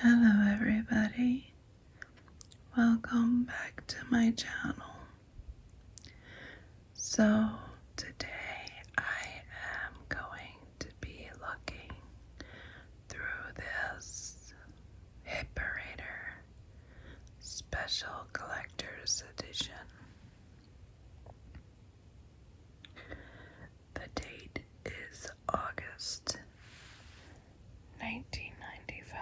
Hello everybody, welcome back to my channel. So today I am going to be looking through this Hipperator Special Collector's Edition. The date is August 1995.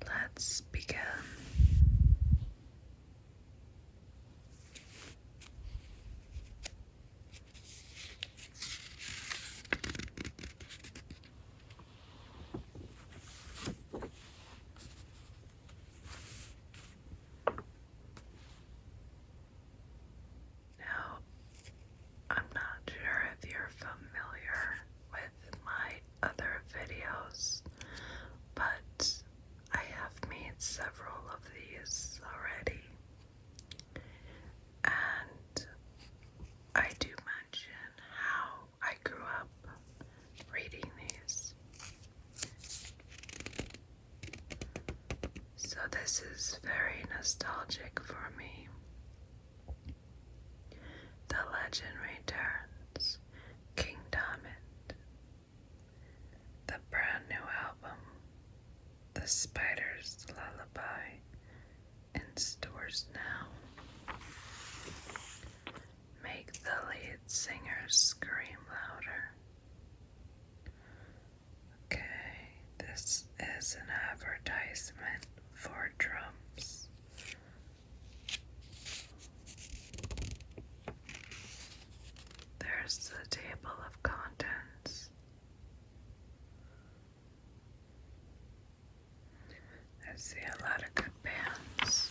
Let's begin. Now, I'm not sure if you're familiar with my other videos, but I have made several of these already, and I do mention how I grew up reading these. So this is very nostalgic for me. The Legend Returns, King Diamond. The brand new album, The Spider's Lullaby, in stores now. Make the lead singer scream louder. Okay, this is an advertisement for drums. There's the table of contents. I see a lot of good bands.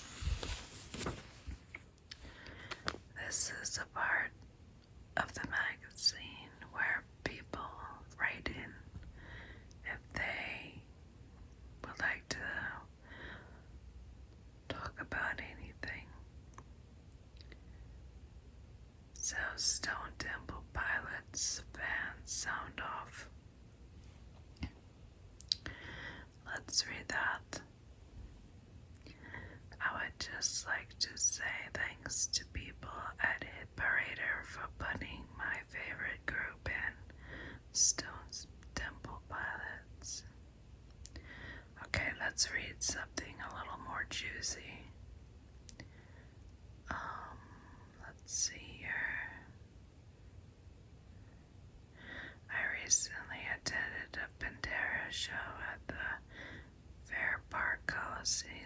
This is a part of the magazine where people write in if they would like to talk about anything. So Stone Temple Pilots fans sound off. Let's read that. I would just like to say thanks to people at Hipperator for putting my favorite group in, Stone Temple Pilots. Okay, let's read something a little more juicy. Let's see here. I recently attended a Pantera show at the Fair Park Coliseum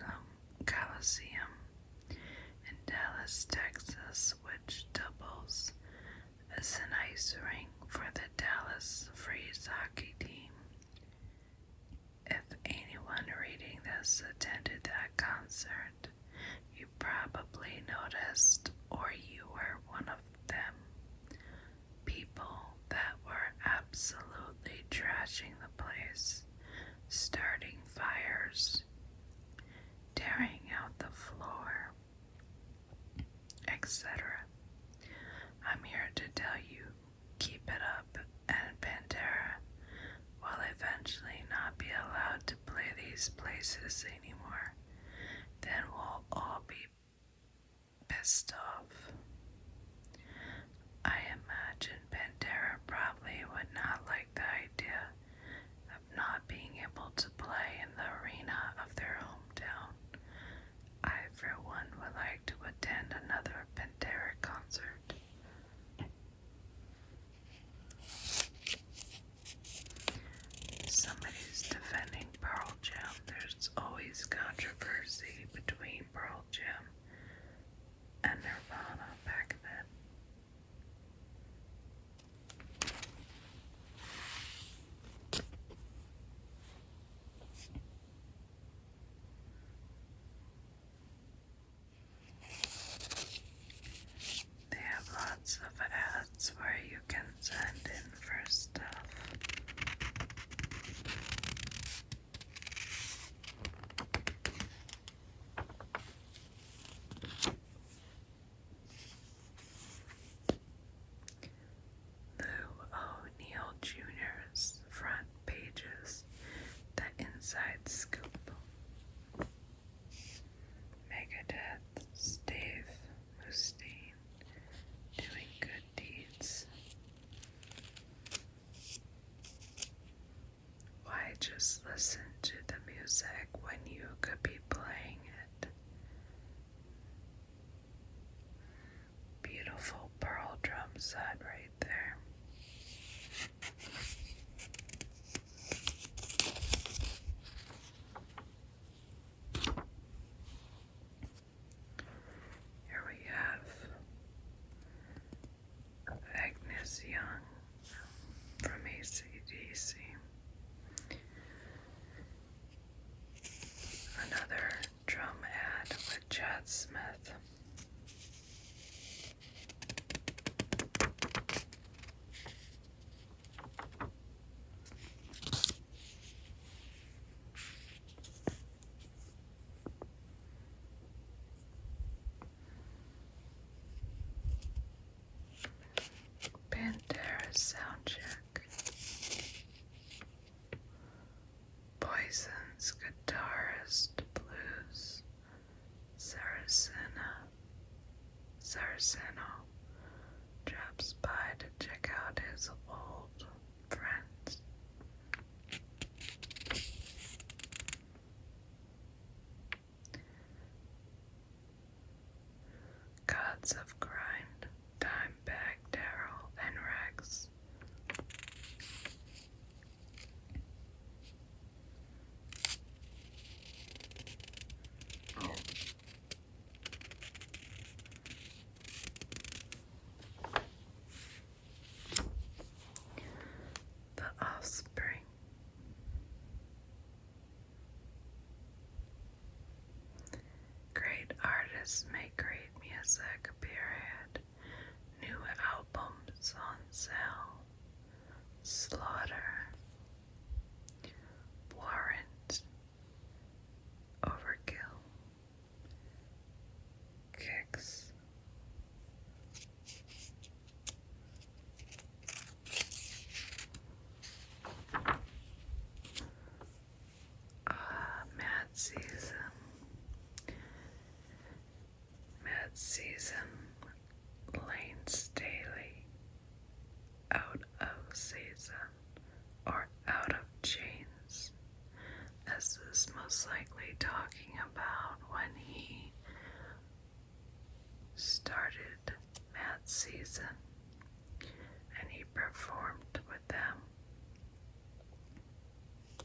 in Dallas, Texas, which doubles as an ice rink for the Dallas Freeze hockey team. If anyone reading this attended that concert, you probably noticed, or you were one of them, people that were absolutely trashing the place, starting fires, tearing out the floor, etc. I'm here to tell you, keep it up, and Pantera will eventually not be allowed to play these places anymore. Then we'll all be pissed off. I imagine Pantera probably would not like the idea of not being able to play in the arena of their hometown. I, for one, would like to attend another Pantera concert. Somebody's defending Pearl Jam. There's always controversy between Pearl Jam and Nirvana back then. They have lots of ads where you can send in for stuff. side right there. Here we have Agnes Young from AC/DC. Another drum ad with Chad Smith. Pantera soundcheck. Poison's guitarist blues. Saraceno drops by to check out his old friends. Gods of Grind, Dimebag Darrell, and Rex. The Offspring. Great artists make great music, period. New albums on sale. Slaughter. Warrant. Overkill. Kicks. Mad Season. Mad Season. Lane Staley. Out of season or out of chains. This is most likely talking about when he started Mad Season and he performed with them.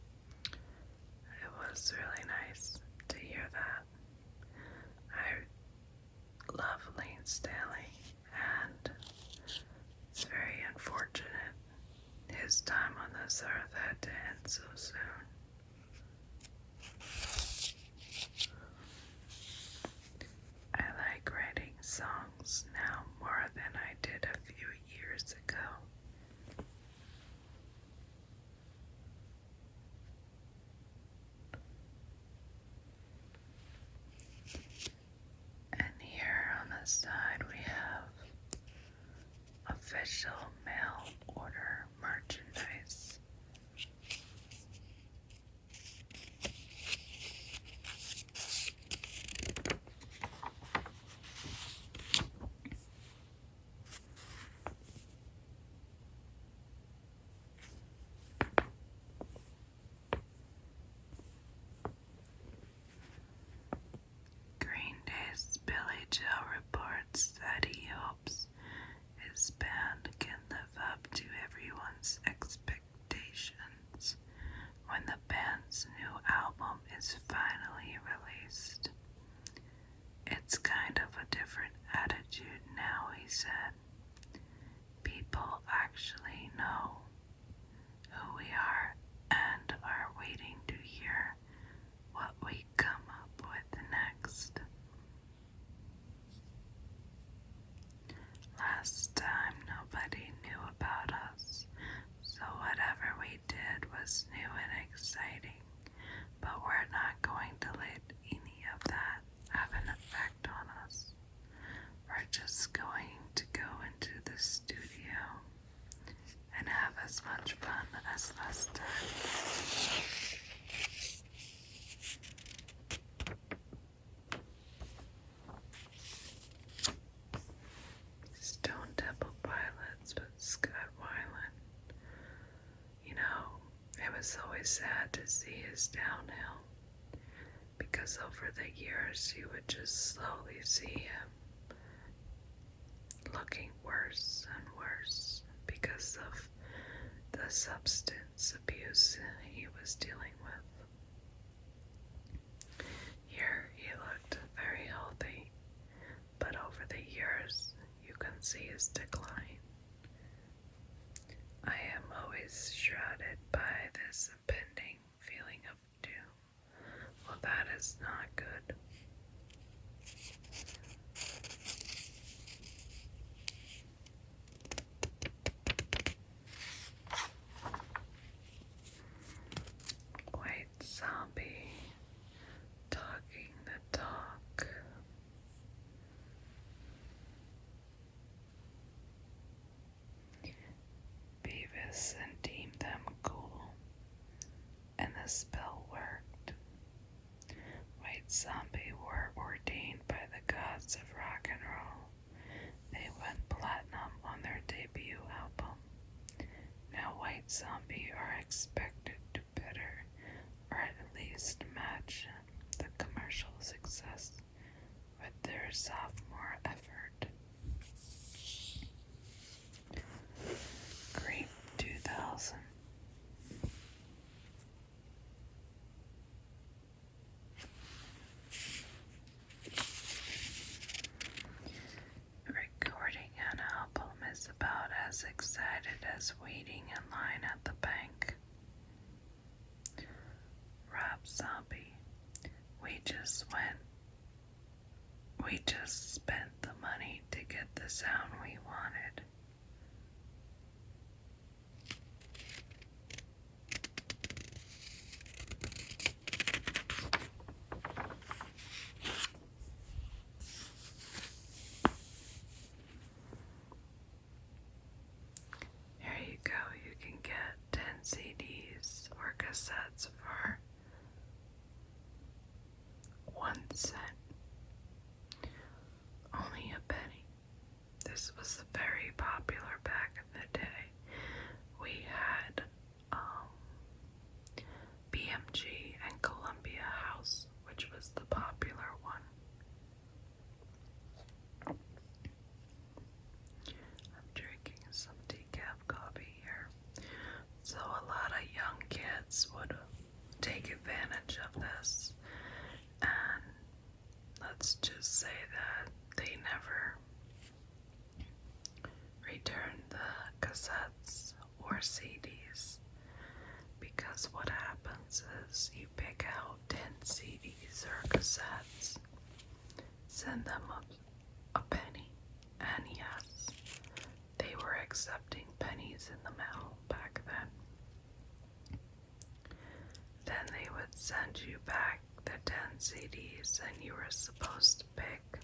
It was really nice to hear that. I love Lane Staley, and it's very unfortunate his time on this earth had to end so soon. I like writing songs now more than I did a few years ago. And here on the side we have official mail order merchandise. Green Day's Billy Joe reports that he hopes his band can live up to everyone's expectations when the band's new album is finally released. It's kind of a different attitude now, he said. People actually know who we are and are waiting to hear what we come up with next. Last time nobody knew about us, so whatever we did was new and exciting, but we're not going to let any of that have an effect on us. We're just going to go into the studio and have as much fun as last time. Stone Temple Pilots with Scott Weiland. You know, it was always sad to see his downhill, because over the years you would just slowly see him looking worse and the substance abuse he was dealing with. Here he looked very healthy, but over the years you can see his decline. I am always shrouded by this impending feeling of doom. Well, that is not good. White zombie talking the talk. Beavis and deemed them cool, and the spell worked. White Zombie were ordained by the gods of rock and roll. They went platinum on their debut album. Now White Zombie are expected to better, or at least match, the commercial success with their sophomore effort. Creep 2000. Recording an album is about as excited as waiting in line at the bank. Rob Zombie. We just spent the money to get the sound we wanted. Here you go, you can get 10 CDs or cassettes for 1 cent. Only a penny. This was very popular back in the day. We had BMG and Columbia House, which was the popular one. I'm drinking some decaf coffee here. So a lot of young kids would take advantage of this, and let's just say that they never returned the cassettes or CDs, because what happens is you pick out 10 CDs or cassettes, send them a penny, and yes, they were accepting pennies in the mail back then. Then they would send you back the 10 CDs, and you were supposed to pick,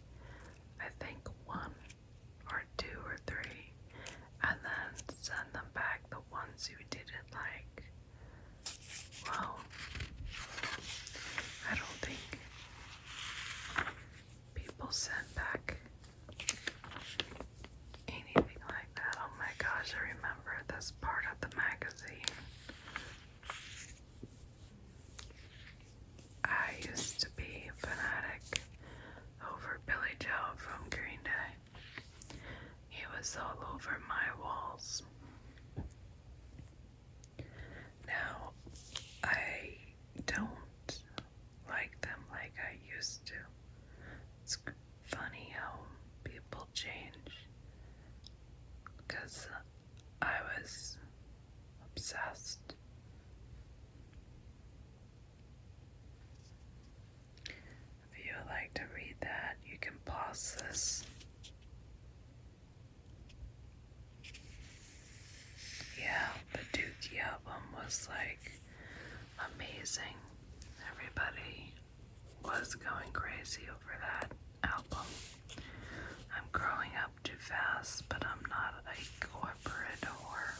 I think, 1 or 2 or 3, and then send them back the ones you didn't like. Well, I don't think people send back anything like that. Oh my gosh, I remember this part of the magazine. I used to be a fanatic over Billy Joel from Green Day. He was all over my walls. Now, I don't like them like I used to. It's funny how people change, because I was obsessed. If you would like to read that, you can pause this. Yeah, the Dookie album was like amazing. Everybody was going crazy over that album. I'm growing up too fast, but I'm not a corporate whore.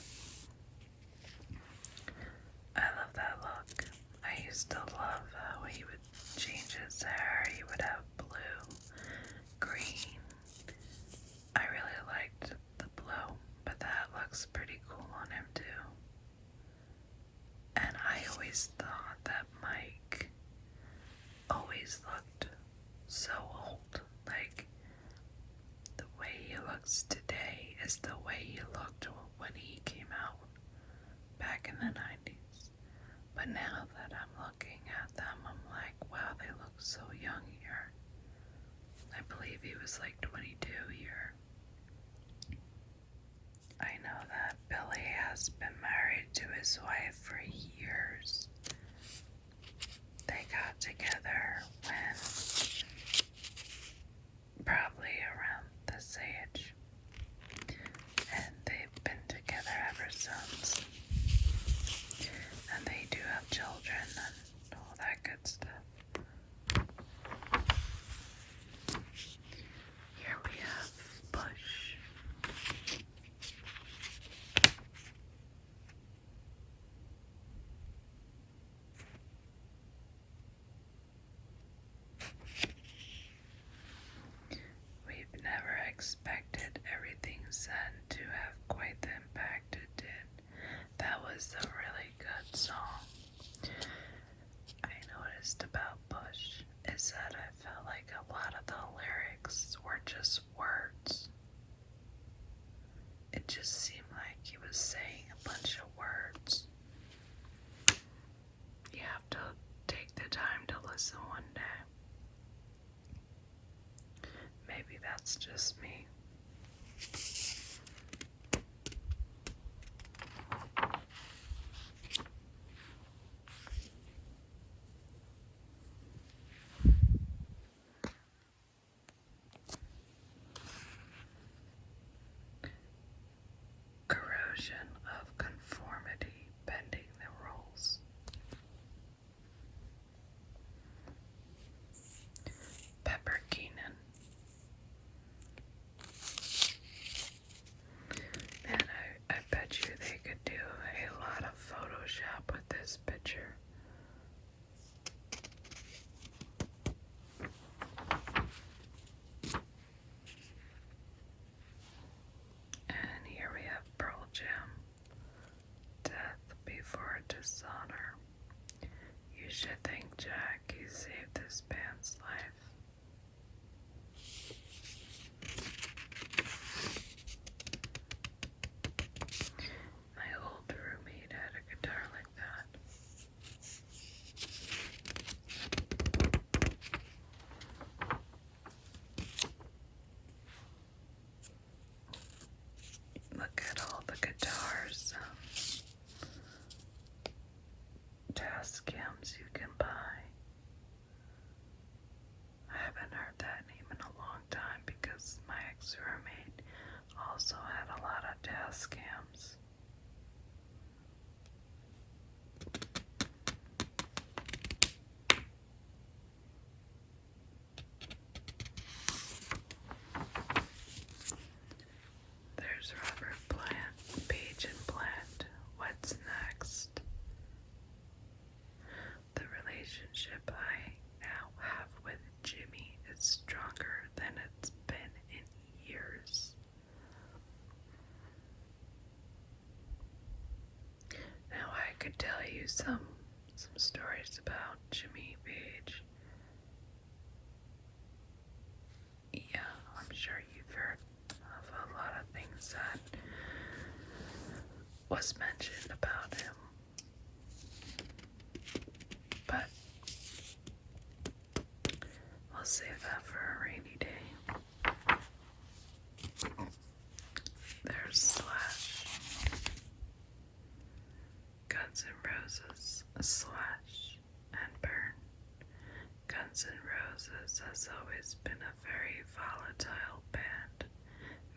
I love that look. I used to love how he would change his hair. He would have blue, green. I really liked the blue, but that looks pretty cool on him too. And I always thought that Mike always looked so old. Like, the way he looks today is the way he looked when he came out back in the 90s. But now that I'm looking at them, I'm like, wow, they look so young here. I believe he was like 22 here. I know that Billy has been married to his wife for years. They got together when probably around this age, and they've been together ever since. And they do have children and all that good stuff. Here we have Bush. We've never expected Everything Said to have quite the impact it did. That was a really good song. I noticed about Bush is that I felt like a lot of the lyrics were just words. It just seemed like he was saying a bunch of words. You have to take the time to listen one day. Maybe that's just me. Corrosion of conformity, bending the rules. Pepper Keenan. And I bet you they could do a lot of Photoshop with this picture. And here we have Pearl Jam. Death before dishonor. You should thank Jack, he saved this band's life. My old roommate had a guitar like that. Look at all the guitars, Tascams you can buy. I haven't heard that name in a long time because my ex-roommate also had a lot of Tascams. There's Robert Plant, Page and Plant. What's next? The relationship I now have with Jimmy is stronger than it's been in years. Now I could tell you some stories about Jimmy Page. Yeah, I'm sure you've heard of a lot of things that was mentioned about him. But we'll save that for a rainy day. There's Slash. Guns N' Roses, Slash, and Burn. Guns N' Roses has always been a very volatile band,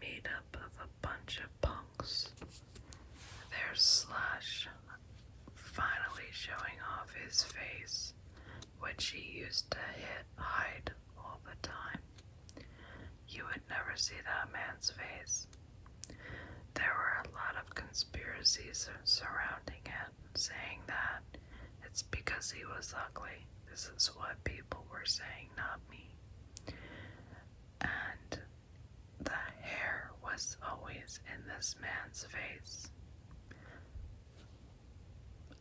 made up of a bunch of punks. There's Slash, finally showing off his face, which he used to hide all the time. You would never see that man's face. There were a lot of conspiracies surrounding it, saying that it's because he was ugly. This is what people were saying, not me. And the hair was always in this man's face.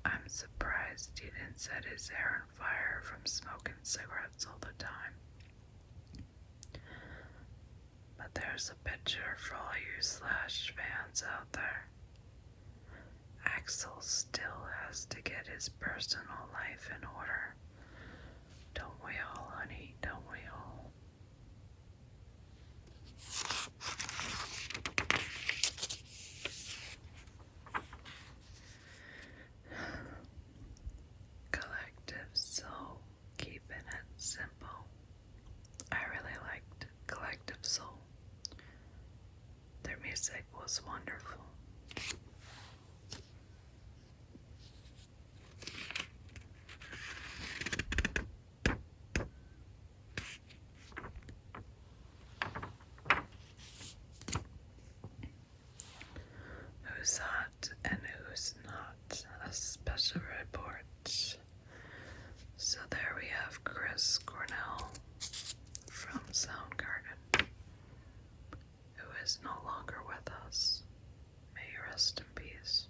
I'm surprised he didn't set his hair on fire from smoking cigarettes all the time. But there's a picture for all you Slash fans out there. Axel still has to get his personal life in order. Don't we all, honey? Don't we all? Collective Soul, keeping it simple. I really liked Collective Soul. Their music was wonderful. Who's hot and who's not? A special report. So there we have Chris Cornell from Soundgarden, who is no longer with us. May you rest in peace.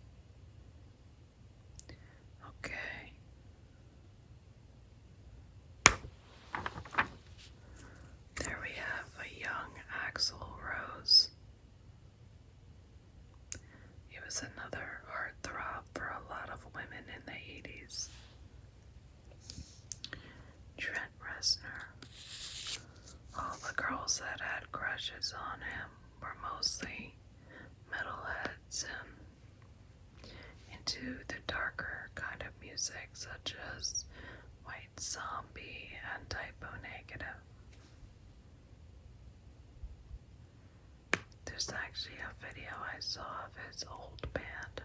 Okay. There we have a young Axl Rose. He was another heartthrob for a lot of women in the 80s. Trent Reznor. All the girls that had crushes on him were mostly metalheads and into the darker kind of music, such as White Zombie and Typo Negative. There's actually a video I saw of his old band,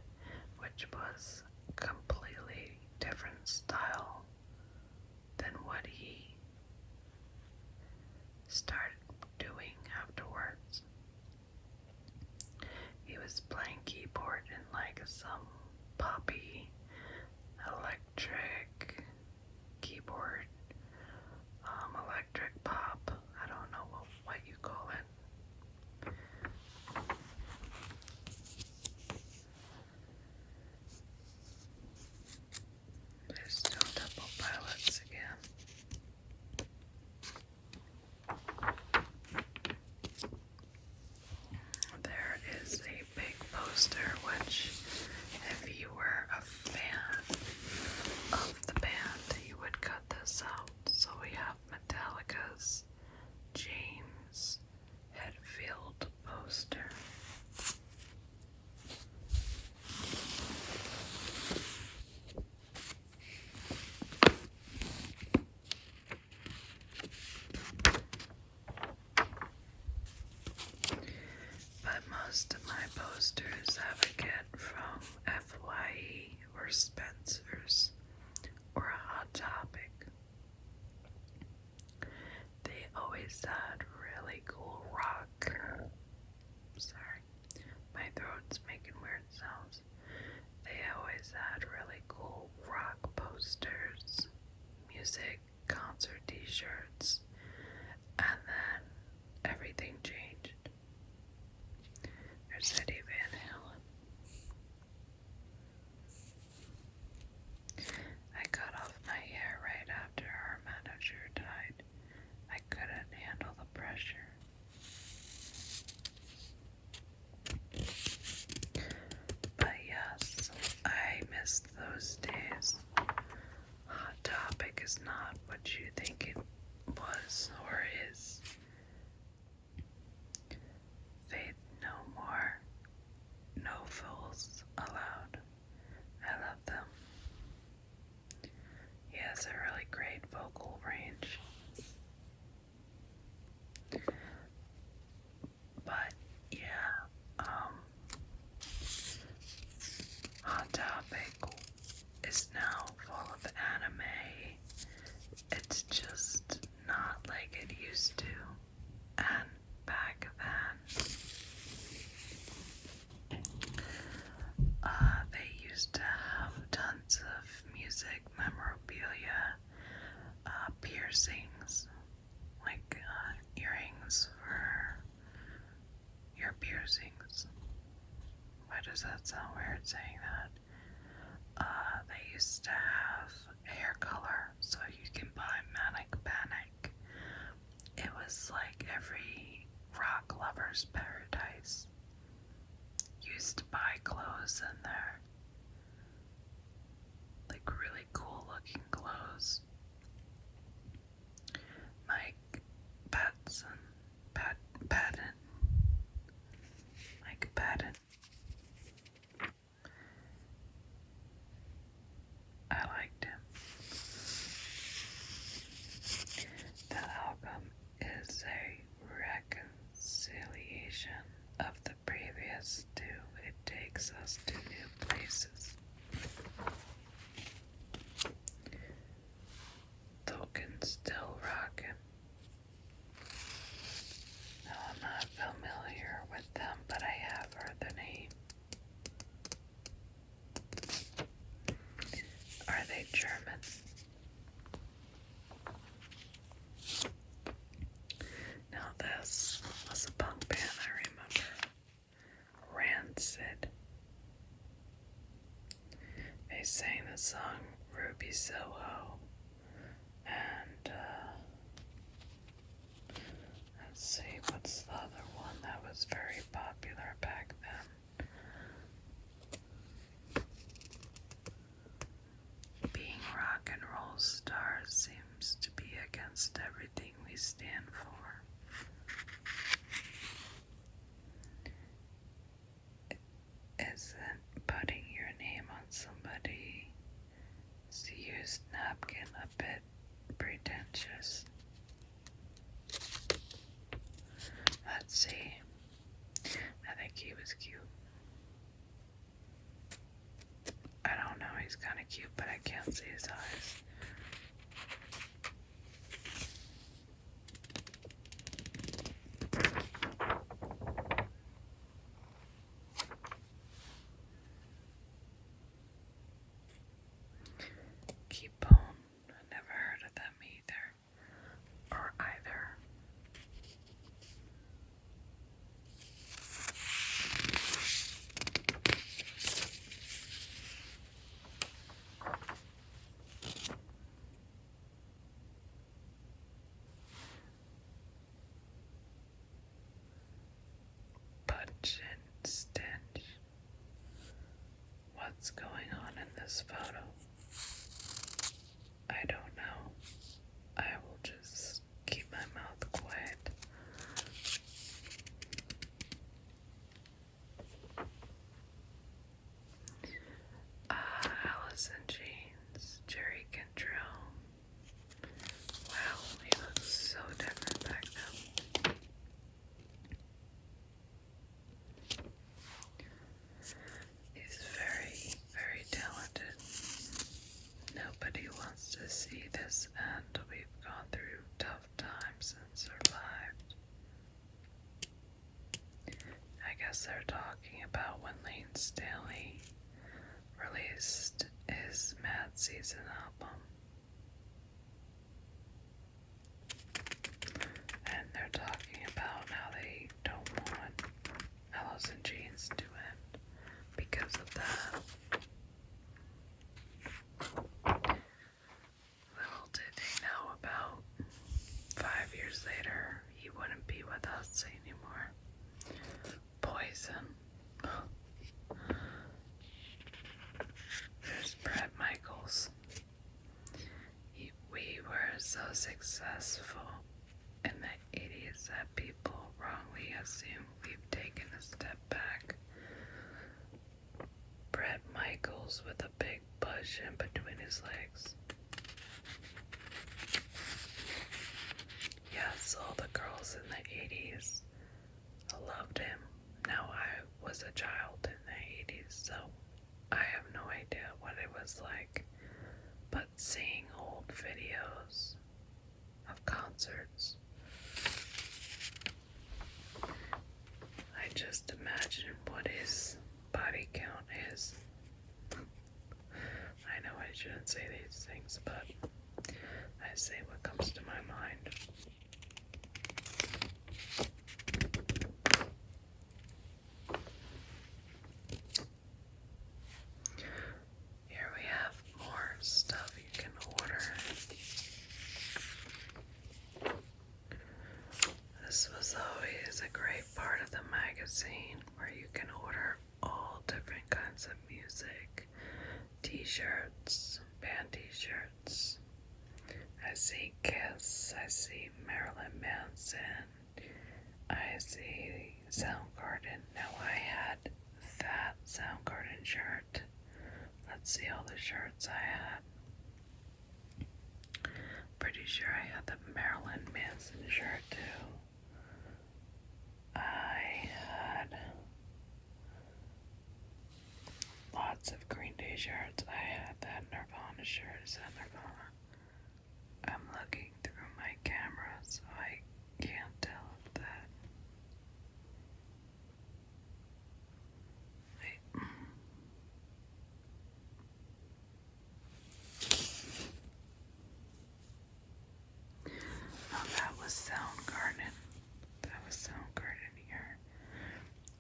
which was completely different style than what he started doing afterwards. He was playing keyboard in like some poppy electric keyboard, electric pop. I don't know what you call it. There's Stone Temple Pilots again. There is a big poster, which if you were a fan of the band, you would cut this out. So we have Metallica's James Hetfield poster. But most of my posters have a kit from FYE or Spencer's or a Hot Topic. They always had really cool rock. Sorry, my throat's making weird sounds. They always had really cool rock posters, music, concert t-shirts, and then everything changed. There's Eddie Van Halen. I cut off my hair right after our manager died. I couldn't handle the pressure. But yes, I missed those days. Hot Topic is not what you think it was or is. Faith No More, No Fools Allowed. I love them. He has a really great vocal range. But yeah, Hot Topic is now full of anime. It's just not like it used to. And back then, they used to have tons of music memorabilia, piercings, like earrings for your piercings. Why does that sound weird saying that? They used to have hair color, so you can buy Manic Panic. It was like every rock lover's paradise. Used to buy clothes in there. videos. Mike Patton. Mike Patton. I liked him. The album is a reconciliation of the previous two. It takes us to new places. Tolkien still rockin'. No, I'm not familiar with them, but I have heard the name. Are they German? Now this was a punk band I remember. Rancid. They sang the song Ruby Soho. And let's see, what's the other one that was very popular back then? Being rock and roll stars seems to be against everything we stand for. Isn't putting your name on somebody's used napkin a bit pretentious? Let's see. I think he was cute. I don't know, he's kind of cute, but I can't see his eyes. Keepone. I never heard of them either. Or either. Punch and stench. What's going on in this photo? I don't know. I will just keep my mouth quiet. Alice in Chains, Jerry Cantrell. Wow, he looks so different back then. He's very, very talented. Nobody wants to see this end. We've gone through tough times and survived. I guess they're talking about when Lane Staley released his Mad Season album. And they're talking about how they don't want Alice in Chains to end because of that. Little did they know about 5 years later, he wouldn't be with us anymore. Poison. There's Bret Michaels. We were so successful in the 80s that people wrongly assume we've taken a step back. Bret Michaels with a big bush in between his legs. Yes, all the girls in the 80s loved him. Now I was a child in the 80s, so I have no idea what it was like. But seeing old videos of concerts, I just imagine what his body count is. I know I shouldn't say these things, but I say what comes to my mind. Here we have more stuff you can order. This was always a great part of the magazine where you can order all different kinds of music, t-shirts, band t-shirts, I see Kiss, I see Marilyn Manson, I see Soundgarden. Now I had that Soundgarden shirt. Let's see all the shirts I had. Pretty sure I had the Marilyn Manson shirt too. I had lots of Green Day shirts. I had that Nirvana shirt. Is that Nirvana? I'm looking through my camera so I can't tell if that. Wait. Oh, that was Soundgarden. That was Soundgarden here.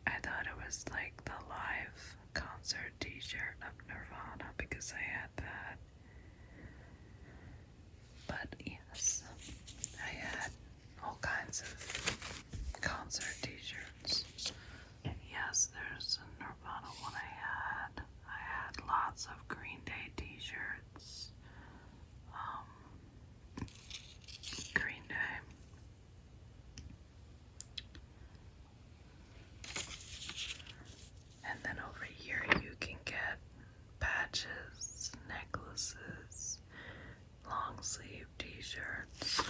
I thought it was like the live concert t-shirt of Nirvana because I had that. But yes, I had all kinds of concert t-shirts. Yes, there's a Nirvana one I had. I had lots of Green Day t-shirts. Green Day. And then over here you can get patches, necklaces, long sleeve t-shirts.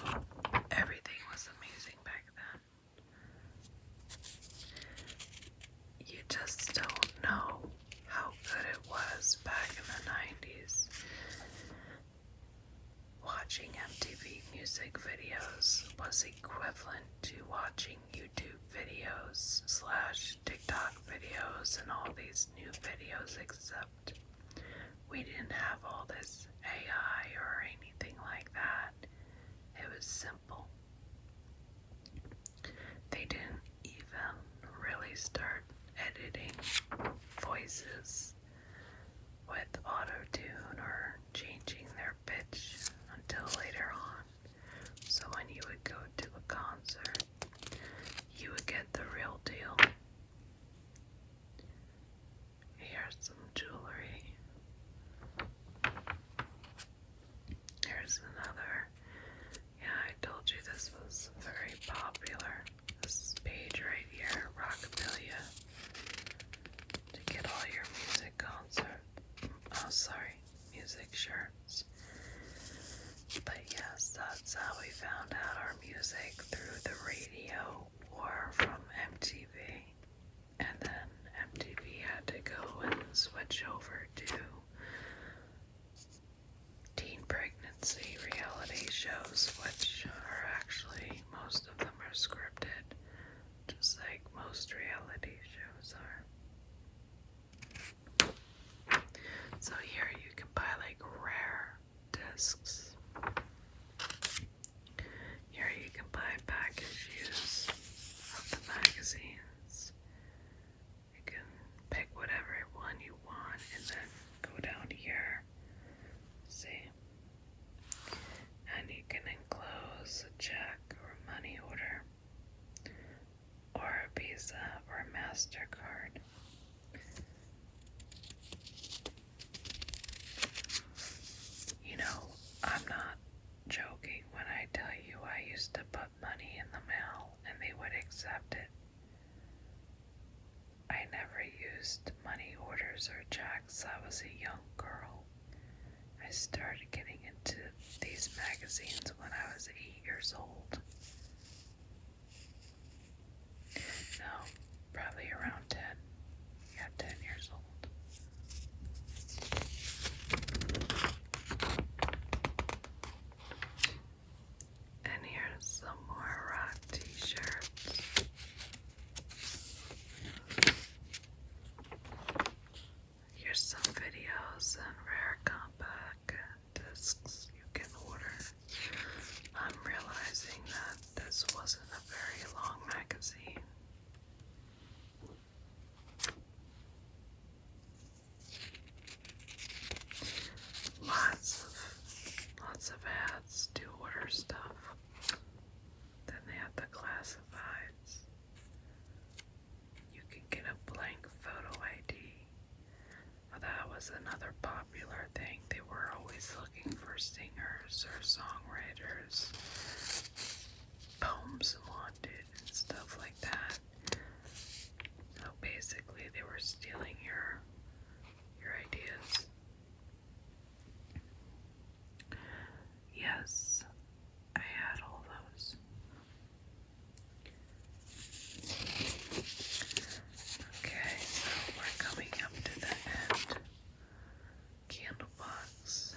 Everything was amazing back then. You just don't know how good it was back in the 90s. Watching MTV music videos was equivalent to watching YouTube videos / TikTok videos and all these new videos, except we didn't have all this AI or anything like that. It was simple. They didn't even really start editing voices with auto-tune or changing their pitch until later on. So when you would go to a concert, you would get the real deal. Here's some jewelry. Here's another. Yeah, I told you this was very popular. This page right here, Rockabilia, to get all your music shirts. But yes, that's how we found out our music, through the radio or from MTV. And then MTV had to go and switch over to teen pregnancy reality shows, which are actually, most of them are scripted, just like most reality shows are. So here you can buy like rare discs. Here you can buy back issues of the magazines. You can pick whatever one you want and then go down here. See? And you can enclose a check or money order or a Visa or a MasterCard. You know, I'm not joking when I tell you I used to put money in the mail and they would accept it. I never used money orders or checks. I was a young girl. I started getting into these magazines when I was 8 years old. No, probably around 10. Yeah, 10 years old. And here's some more rock t-shirts. Here's some videos and rare compact discs you can order. I'm realizing that singers or songwriters, Poems Wanted and stuff like that. So basically they were stealing your ideas. Yes, I had all those. Okay, so we're coming up to the end. Candlebox.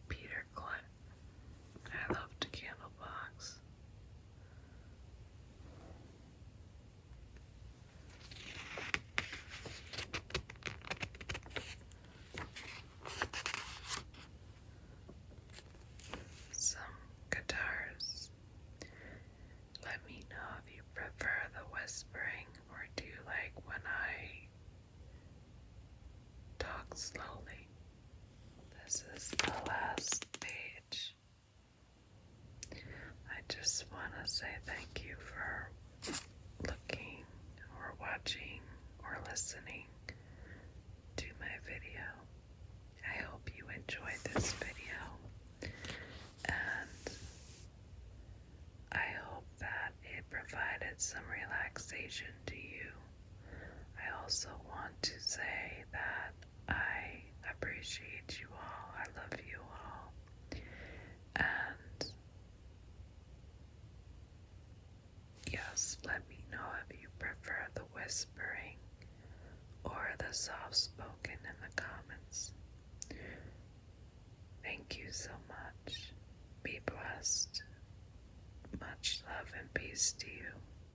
Peter Clutt. I loved Candlebox. Some guitars. Let me know if you prefer the whispering or do you like when I talk slowly. This is the last page. I just want to say thank you for looking or watching or listening to my video. I hope you enjoyed this video, and I hope that it provided some relaxation to you. I also want to say that I appreciate you all. I love you all. And yes, let me know if you prefer the whispering or the soft spoken in the comments. Thank you so much. Be blessed. Much love and peace to you.